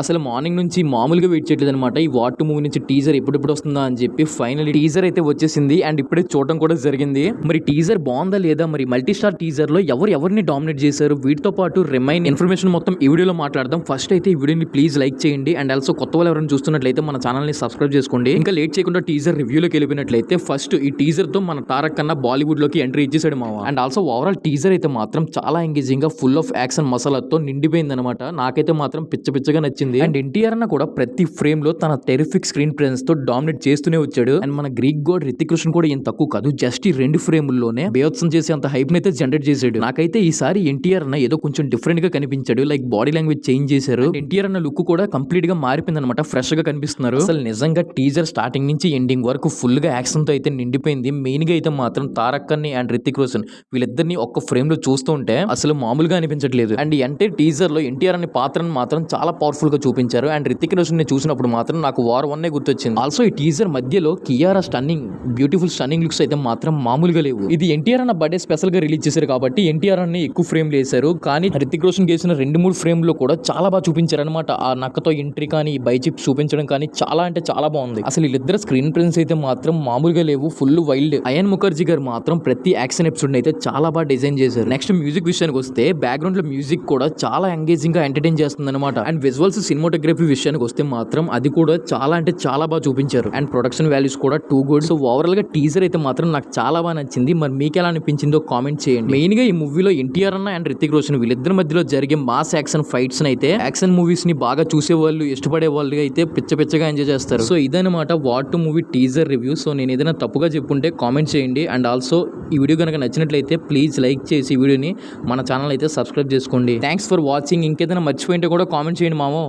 అసలు మార్నింగ్ నుంచి మామూలుగా వెయిట్ చేయట్లేదు అనమాట. ఈ వార్ 2 మూవీ నుంచి టీజర్ ఎప్పుడెప్పుడు వస్తుందా అని చెప్పి ఫైనల్లీ టీజర్ అయితే వచ్చేసింది అండ్ ఇప్పుడే చూడడం కూడా జరిగింది. మరి టీజర్ బాగుందా లేదా, మరి మల్టీ స్టార్ టీజర్ లో ఎవరిని డామినేట్ చేశారు, వీటితో పాటు రిమైన్ ఇన్ఫర్మేషన్ మొత్తం ఈ వీడియోలో మాట్లాడదాం. ఫస్ట్ అయితే ఈ వీడియోని ప్లీజ్ లైక్ చేయండి అండ్ ఆల్సో కొత్త వాళ్ళు ఎవరైనా చూస్తున్నట్లయితే మన ఛానల్ ని సబ్స్క్రైబ్ చేసుకోండి. ఇంకా లేట్ చేయకుండా టీజర్ రివ్యూలోకి వెళ్ళిపోయినట్లయితే ఫస్ట్ ఈ టీజర్ తో మన తారక్ కన్నా బాలీవుడ్ లోకి ఎంట్రీ ఇచ్చేసాడు మావ. అండ్ ఆల్సో ఓవరాల్ టీజర్ అయితే మాత్రం చాలా ఎంగేజింగ్ గా ఫుల్ ఆఫ్ యాక్షన్ మసాలాతో నిండిపోయింది అనమాట. నాకైతే మాత్రం పిచ్చగా నచ్చింది. అండ్ ఎన్టీఆర్ అన్న కూడా ప్రతి ఫ్రేమ్ లో తన టెరిఫిక్ స్క్రీన్ ప్రెజెన్స్ తో డామినేట్ చేస్తూనే వచ్చాడు. అండ్ మన గ్రీక్ గాడ్ రితిక్ రోషన్ కూడా ఏం తక్కువ కాదు, జస్ట్ ఈ 2 ఫ్రేముల్లోనే బేవత్సం చేసే అంత హైప్ అయితే జనరేట్ చేశాడు. నాకైతే ఈసారి ఎన్టీఆర్ అన్న ఏదో కొంచెం డిఫరెంట్ గా కనిపించాడు. లైక్ బాడీ లాంగ్వేజ్ చేంజ్ చేశారు. ఎన్టీఆర్ అన్న లుక్ కూడా కంప్లీట్ గా మారిపోయింది అనమాట. ఫ్రెష్ గా కనిపిస్తున్నారు. అసలు నిజంగా టీజర్ స్టార్టింగ్ నుంచి ఎండింగ్ వరకు ఫుల్ గా యాక్షన్ తో అయితే నిండిపోయింది. మెయిన్ గా అయితే మాత్రం తారక్ అన్ని అండ్ రితిక్ రోషన్ వీళ్ళిద్దరిని ఒక్క ఫ్రేమ్ లో చూస్తూ ఉంటే అసలు మామూలుగా అనిపించట్లేదు. అండ్ అంటే టీజర్ లో ఎన్టీఆర్ అనే పాత్రను మాత్రం చాలా పవర్ఫుల్ గా చూపించారు. అండ్ రితిక్ రోషన్ ని చూసినప్పుడు మాత్రం నాకు వార్ 1 గుర్తొచ్చింది. ఆల్సో ఈ టీజర్ మధ్యలో కియారా బ్యూటిఫుల్ స్టన్నింగ్ లుక్స్ అయితే మాత్రం మామూలుగా లేవు. ఇది ఎన్టీఆర్ అన్న బర్త్డే స్పెషల్ గా రిలీజ్ చేశారు కాబట్టి ఎన్టీఆర్ అన్ని ఎక్కువ ఫ్రేమ్ వేశారు. కానీ రితిక్ రోషన్ చేసిన 2-3 ఫ్రేమ్ లో కూడా చాలా బాగా చూపించారు అనమాట. ఆ నక్కతో ఎంట్రీ కానీ బైచిప్స్ చూపించడం కానీ చాలా అంటే చాలా బాగుంది. అసలు వీళ్ళిద్దరు స్క్రీన్ ప్రెజెన్స్ అయితే మాత్రం మామూలుగా లేవు, ఫుల్ వైల్డ్. అయాన్ ముఖర్జీ గారు మాత్రం ప్రతి యాక్షన్ ఎపిసోడ్ అయితే చాలా బాగా డిజైన్ చేశారు. నెక్స్ట్ మ్యూజిక్ విషయానికి వస్తే బ్యాక్గ్రౌండ్ లో మ్యూజిక్ కూడా చాలా ఎంగేజింగ్ గా ఎంటర్టైన్ చేస్తుంది అనమాట. అండ్ విజువల్స్ సినిమాటోగ్రఫీ విషయానికి వస్తే మాత్రం అది కూడా చాలా అంటే చాలా బాగా చూపించారు. అండ్ ప్రొడక్షన్ వాల్యూస్ కూడా టూ గుడ్. సో ఓవరాల్ గా టీజర్ అయితే మాత్రం నాకు చాలా బాగా నచ్చింది. మరి మీకు ఎలా అనిపించిందో కామెంట్ చేయండి. మెయిన్ గా ఈ మూవీలో ఎన్టీఆర్ అన్న అండ్ రితిక్ రోషన్ వీళ్ళిద్దరి మధ్యలో జరిగే మాస్ యాక్షన్ ఫైట్స్ అయితే యాక్షన్ మూవీస్ ని బాగా చూసే వాళ్ళు, ఇష్టపడే వాళ్ళు అయితే పిచ్చగా ఎంజాయ్ చేస్తారు. సో ఇదన్నమాట war 2 movie teaser review. So నేను ఏదైనా తప్పుగా చెప్పుంటే కామెంట్ చేయండి. అండ్ ఆల్సో ఈ వీడియో కనుక నచ్చినట్లయితే ప్లీజ్ లైక్ చేసి ఈ వీడియోని మన ఛానల్ అయితే సబ్స్క్రైబ్ చేసుకోండి. Thanks for watching. ఇంకేదైనా మర్చిపోయింటే కూడా కామెంట్ చేయండి మామో.